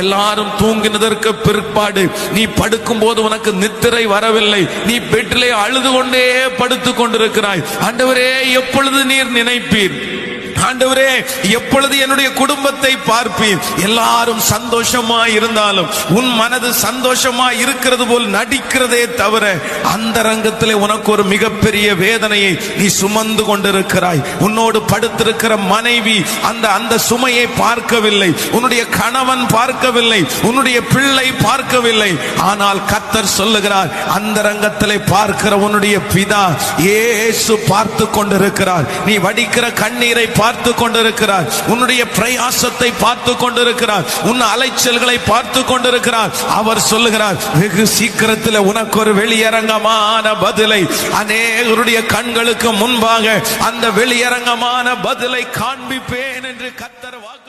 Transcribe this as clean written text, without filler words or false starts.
எல்லாரும் தூங்கினதற்கு பிற்பாடு நீ படுக்கும் போது உனக்கு நித்திரை வரவில்லை, நீ பெட்டிலே அழுது கொண்டே படுத்துக் கொண்டிருக்கிறாய். ஆண்டவரே, எப்பொழுது நீர் நினைப்பீர்? ஆண்டவரே, எப்பொழுது என்னுடைய குடும்பத்தை பார்ப்பீர்? எல்லாரும் சந்தோஷமா இருந்தாலும் உன் மனது சந்தோஷமா இருக்கிறது போல் நடிக்கிறதே தவிர அந்தரங்கத்திலே உனக்கு ஒரு மிகப்பெரிய வேதனையை நீ சுமந்து கொண்டிருக்கிறாய். உன்னோடு படுத்திருக்கிற மனைவி அந்த சுமையை பார்க்கவில்லை, உன்னுடைய கணவன் பார்க்கவில்லை, உன்னுடைய பிள்ளை பார்க்கவில்லை. ஆனால் கர்த்தர் சொல்லுகிறார், அந்தரங்கத்திலே பார்க்கிற உன்னுடைய பிதா இயேசு பார்த்து கொண்டிருக்கிறார். நீ வடிக்கிற கண்ணீரை பார்த்து கொண்டிருக்கிறார், உன்னுடைய பிரயாசத்தை பார்த்து கொண்டிருக்கிறார், உன் அலைச்சல்களை பார்த்து கொண்டிருக்கிறார். அவர் சொல்லுகிறார், வெகு சீக்கிரத்தில் உனக்கு ஒரு வெளியரங்கமான பதிலை, அநேகருடைய கண்களுக்கு முன்பாக அந்த வெளியரங்கமான பதிலை காண்பிப்பேன் என்று கர்த்தர் வாக்கு